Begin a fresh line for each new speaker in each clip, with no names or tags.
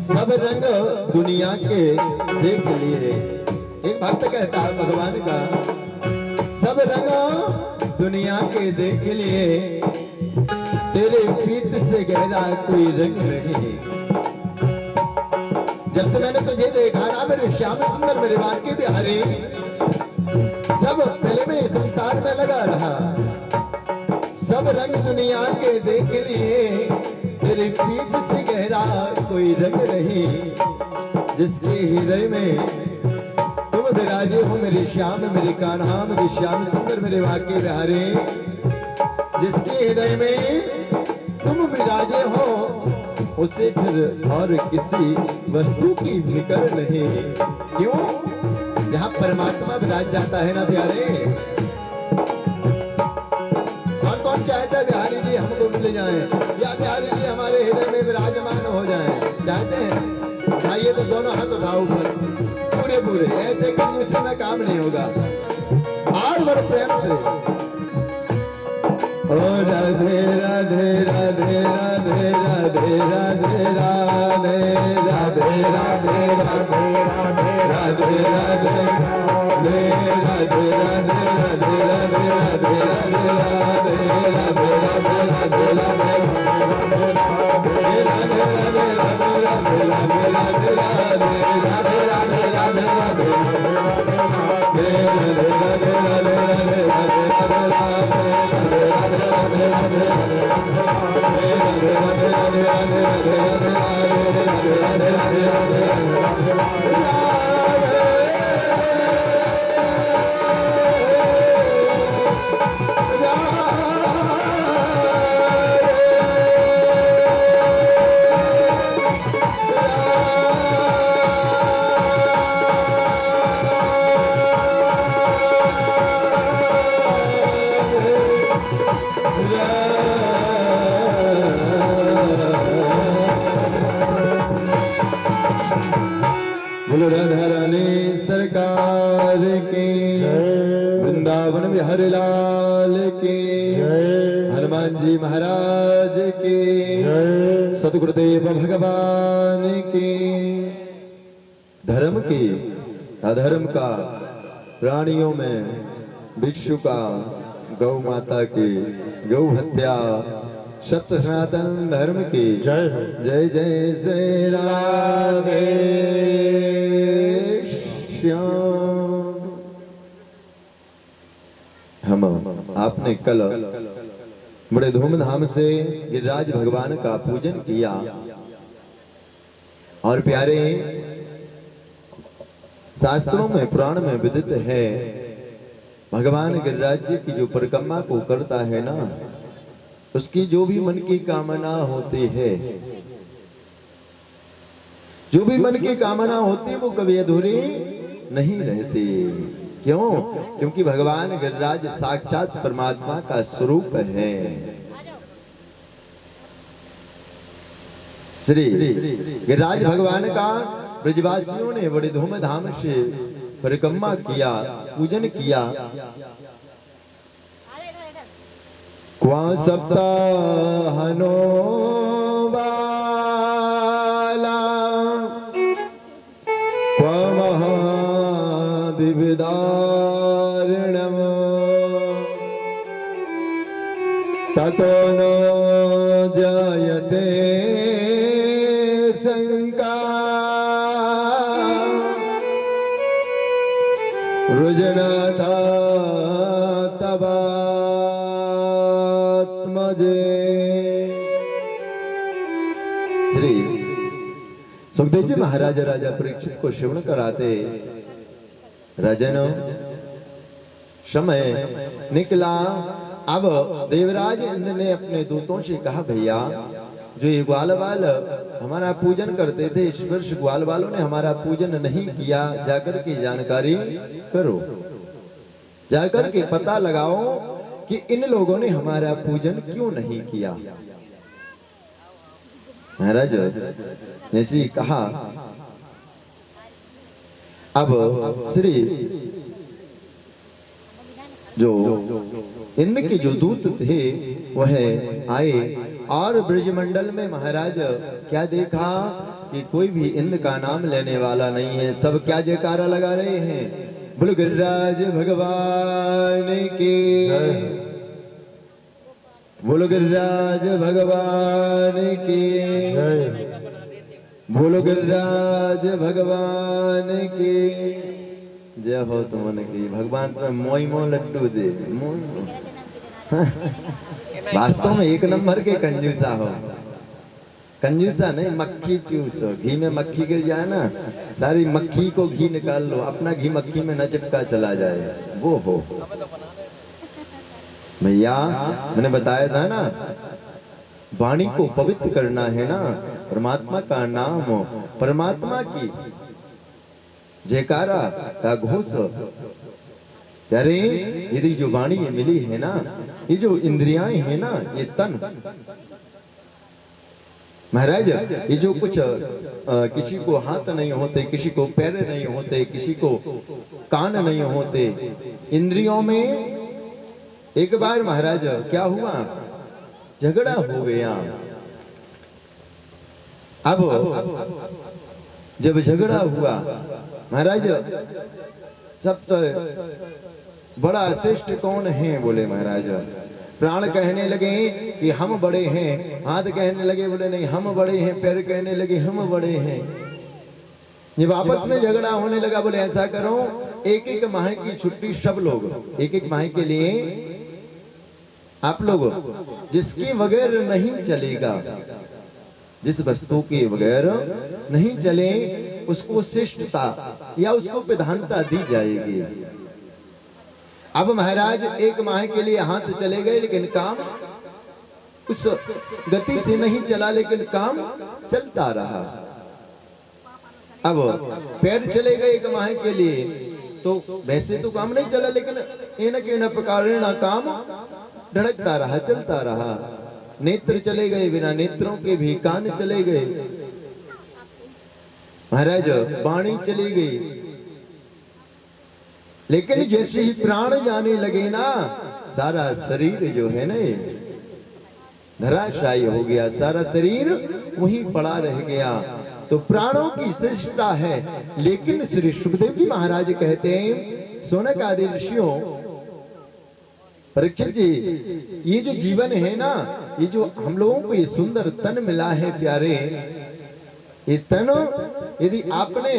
सब रंग दुनिया के देख लिए। एक भक्त कहता है भगवान का, सब रंग दुनिया के देख लिए, तेरे प्रीत से गहरा कोई रंग नहीं। जब से मैंने तुझे देखा ना मेरे श्याम सुंदर मेरे बांके बिहारी, सब पहले में संसार में लगा रहा। सब रंग दुनिया के देख लिए, तेरे प्रीत से गहरा कोई रंग नहीं। जिसके हृदय में तुम विराजे हो मेरे श्याम मेरे कान्हा मेरे श्याम सुंदर मेरे बांके बिहारी, जिसके हृदय में तुम विराजे हो, उसे फिर और किसी वस्तु की फिक्र नहीं। क्यों? जहाँ परमात्मा विराज जाता है ना प्यारे, कौन चाहता है बिहारी जी हमको मिल जाएं, या बिहारी जी हमारे हृदय में विराजमान हो जाएं? चाहते हैं? चाहिए तो दोनों हाथ उठाओ ऊपर, पूरे पूरे। ऐसे कंजूसी में काम नहीं होगा। और बड़े प्रेम से ओ राधे राधे राधे राधे राधे राधे राधे राधे राधे राधे राधे राधे राधे राधे राधे बोलो राधा रानी सरकार की, वृंदावन बिहारी लाल की, हनुमान जी महाराज की, सतगुरुदेव भगवान की। धर्म की अधर्म का, प्राणियों में भिक्षु का, गौ माता की, गौ हत्या, सत्य सनातन धर्म की जय हो। जय जय श्री राधे श्याम। हम आपने कल बड़े धूमधाम से गिरिराज भगवान का पूजन किया, और प्यारे शास्त्रों में पुराण में विदित है, भगवान गिरिराज जी की जो परिक्रमा को करता है ना, उसकी जो भी मन की कामना होती है, जो भी मन की कामना होती है, वो कभी अधूरी नहीं रहती। क्यों? क्योंकि भगवान गिरिराज साक्षात परमात्मा का स्वरूप है। श्री गिरिराज भगवान का ब्रजवासियों ने बड़े धूमधाम से परिक्रमा किया, पूजन किया। क्वा सप्ताहनो बाला क्वा महादिव्यदारुणम् ततो न जायते शंका रुजनता तबा श्री सुखदेव जी महाराज राजा परीक्षित को श्रवण कराते, राजन समय निकला। अब देवराज इंद्र ने अपने दूतों से कहा, भैया जो ये ग्वाल बाल हमारा पूजन करते थे, इस वर्ष ग्वाल बालों ने हमारा पूजन नहीं किया, जाकर के जानकारी करो, जाकर के पता लगाओ कि इन लोगों ने हमारा पूजन क्यों नहीं किया। महाराज जैसे ही कहा, अब श्री जो इंद्र के जो दूत थे वह आए और ब्रजमंडल में महाराज क्या देखा कि कोई भी इंद्र का नाम लेने वाला नहीं है। सब क्या जयकारा लगा रहे हैं, बोलो गिरिराज भगवान की, बोलो गिरिराज भगवान की, बोलो गिरिराज भगवान की जय हो। तुमन की भगवान पे मोई मो लड्डू दे। वास्तव में एक नंबर के कंजूसा हो, कंजूसा नहीं, मक्खी चूस हो। घी में मक्खी गिर जाए ना, सारी मक्खी को घी निकाल लो, अपना घी मक्खी में न चिपका चला जाए, वो हो। भैया मैंने बताया था ना, वाणी को पवित्र करना है ना, परमात्मा का नाम हो, परमात्मा की जयकारा का घोष। अरे यदि जो वाणी ये मिली है ना, ये जो इंद्रियां है ना, ये तन महाराज, ये जो कुछ किसी को हाथ नहीं होते, किसी को पैर नहीं होते, किसी को कान नहीं होते, इंद्रियों में एक बार महाराज क्या हुआ, झगड़ा हो गया। अब जब झगड़ा हुआ महाराज, सबसे बड़ा श्रेष्ठ कौन है, बोले महाराज प्राण कहने लगे कि हम बड़े हैं, हाथ कहने लगे बोले नहीं हम बड़े हैं, पैर कहने लगे हम बड़े हैं। जब आपस में झगड़ा होने लगा, बोले ऐसा करो एक एक माह की छुट्टी, सब लोग एक एक माह के लिए आप लोग जिसके बगैर नहीं चलेगा, जिस वस्तु के बगैर नहीं चले उसको श्रेष्ठता या उसको प्रधानता दी जाएगी। अब महाराज एक माह के लिए हाथ चले गए, लेकिन काम उस गति से नहीं चला, लेकिन काम चलता रहा। अब पैर चले गए एक माह के लिए, तो वैसे तो काम नहीं चला, लेकिन इन प्रकारेण काम धड़कता रहा, चलता रहा। नेत्र चले गए, बिना नेत्रों के भी कान चले गए महाराज, वाणी चली गई, लेकिन जैसे ही प्राण जाने लगे ना, सारा शरीर जो है ना धराशायी हो गया, सारा शरीर वहीं पड़ा रह गया। तो प्राणों की श्रेष्ठता है, लेकिन श्री सुखदेव जी महाराज कहते हैं, सोनक आदि ऋषियों, परीक्षित जी, ये जो जीवन है ना, ये जो हम लोगों को ये सुंदर तन मिला है प्यारे, ये तन यदि आपने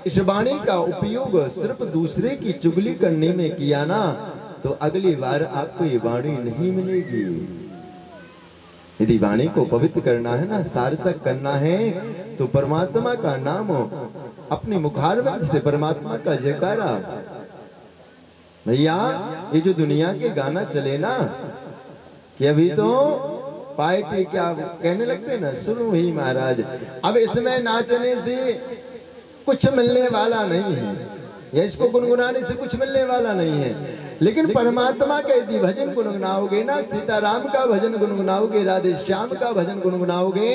इस वाणी का उपयोग सिर्फ दूसरे की चुगली करने में किया ना, तो अगली बार आपको ये वाणी नहीं मिलेगी। यदि वाणी को पवित्र करना है ना, सार्थक करना है, तो परमात्मा का नाम अपने मुखारविंद से, परमात्मा का जयकारा। भैया ये जो दुनिया के गाना चले ना, कि अभी तो पार्टी क्या कहने लगते ना, सुनो ही महाराज, अब इसमें नाचने से कुछ मिलने वाला नहीं है, या इसको गुनगुनाने से कुछ मिलने वाला नहीं है, लेकिन परमात्मा का यदि भजन गुनगुनाओगे ना, सीताराम का भजन गुनगुनाओगे, राधे श्याम का भजन गुनगुनाओगे,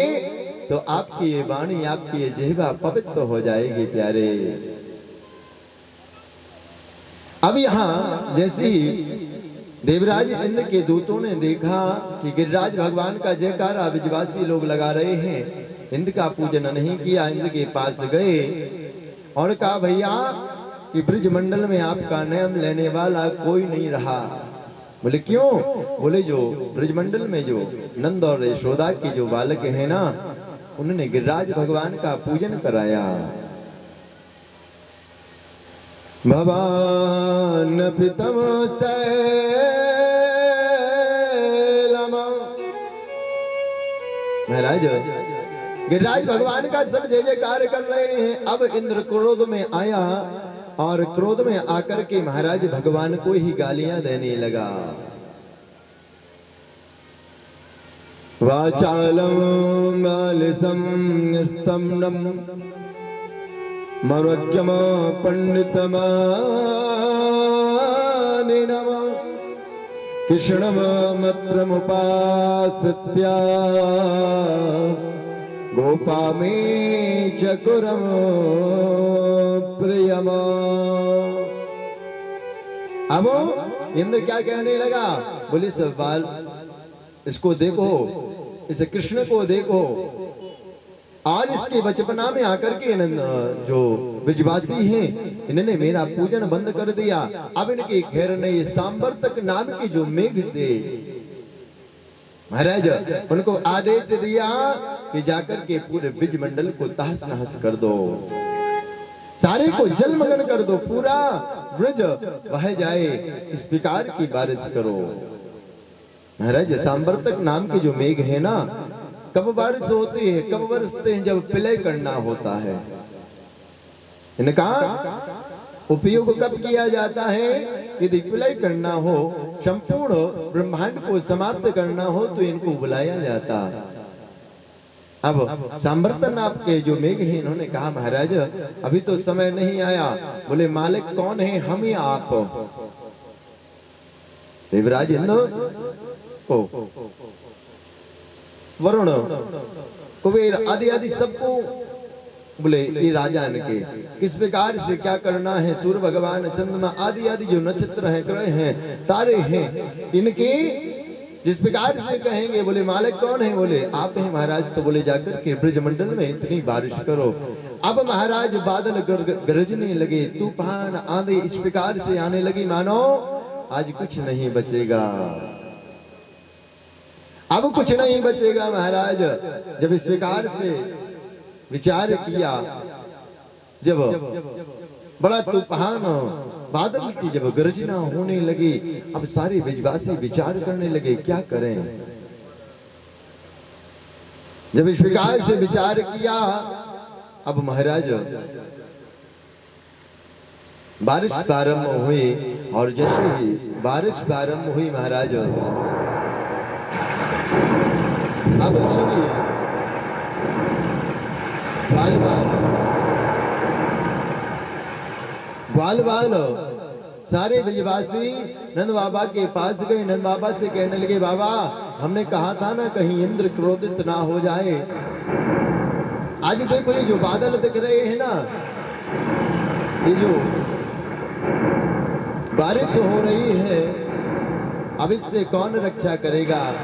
तो आपकी ये वाणी, आपकी ये जिह्वा पवित्र हो जाएगी प्यारे। अब यहाँ जैसे ही देवराज इंद्र के दूतों ने देखा कि गिरिराज भगवान का जयकारा ब्रजवासी लोग लगा रहे हैं, इंद्र का पूजन नहीं किया, इंद्र के पास गए और कहा, भैया कि ब्रजमंडल में आपका नाम लेने वाला कोई नहीं रहा। बोले क्यों? बोले जो ब्रजमंडल में जो नंद और यशोदा के जो बालक है ना, उन्होंने गिरिराज भगवान का पूजन कराया। भवान पितम महाराज गिरिराज भगवान का सब जय जयकार कर रहे हैं। अब इंद्र क्रोध में आया और क्रोध में आकर के महाराज भगवान को ही गालियां देने लगा। वाचालं मालसं स्तम्नं मरोग्यम पंडितमानिनम कृष्णमत्रमुपासत्या गोपा में चकुरम प्रियमा। अब इंद्र क्या कहने लगा, बोले सवाल इसको देखो, इस कृष्ण को देखो, आज इसके बचपना में आकर के जो ब्रजवासी हैं इन्होंने मेरा पूजन बंद कर दिया। अब इनके घर ने ये सांवर्तक नाम के जो मेघ थे, महाराज उनको आदेश दिया कि जाकर के पूरे ब्रज मंडल को तहस नहस कर दो, सारे को जलमग्न कर दो, पूरा ब्रज बह जाए, इस प्रकार की बारिश करो। महाराज सांवर्तक नाम के जो मेघ है ना, कब बारिश होती है, कब बरसते हैं, जब प्रलय करना होता है। इनका उपयोग कब किया जाता है, यदि प्रलय करना हो, संपूर्ण ब्रह्मांड को समाप्त करना हो तो इनको बुलाया जाता। अब सांवर्तन आपके जो मेघ हैं इन्होंने कहा महाराज अभी तो समय नहीं आया। बोले मालिक कौन है, हम या आप? देवराज इंद्र को, वरुण, कुबेर आदि आदि सबको बोले ये राजा इनके किस प्रकार से क्या करना है, सूर्य भगवान, चंद्रमा आदि आदि जो नक्षत्र हैं, ग्रह हैं, तारे हैं, इनके जिस प्रकार से कहेंगे। बोले मालिक कौन है? बोले आप हैं महाराज। तो बोले जाकर के ब्रजमंडल में इतनी बारिश करो। अब महाराज बादल गरजने लगे, तूफान आंधी इस प्रकार से आने लगी मानो आज कुछ नहीं बचेगा, अब कुछ नहीं बचेगा। महाराज जब इस प्रकार से विचार किया, जब बड़ा तूफान बादल की जब गर्जना होने लगी, अब सारे ब्रजवासी विचार करने लगे क्या करें। जब इस प्रकार से विचार किया, अब महाराज बारिश प्रारंभ हुई, और जैसे ही बारिश प्रारंभ हुई महाराज अब सभी बाल बाल सारे ब्रजवासी नंद बाबा के पास गए। नंद बाबा से कहने लगे बाबा हमने कहा था ना कहीं इंद्र क्रोधित ना हो जाए। आज देखो ये जो बादल दिख रहे हैं ना, ये जो बारिश हो रही है, अब इससे कौन रक्षा करेगा।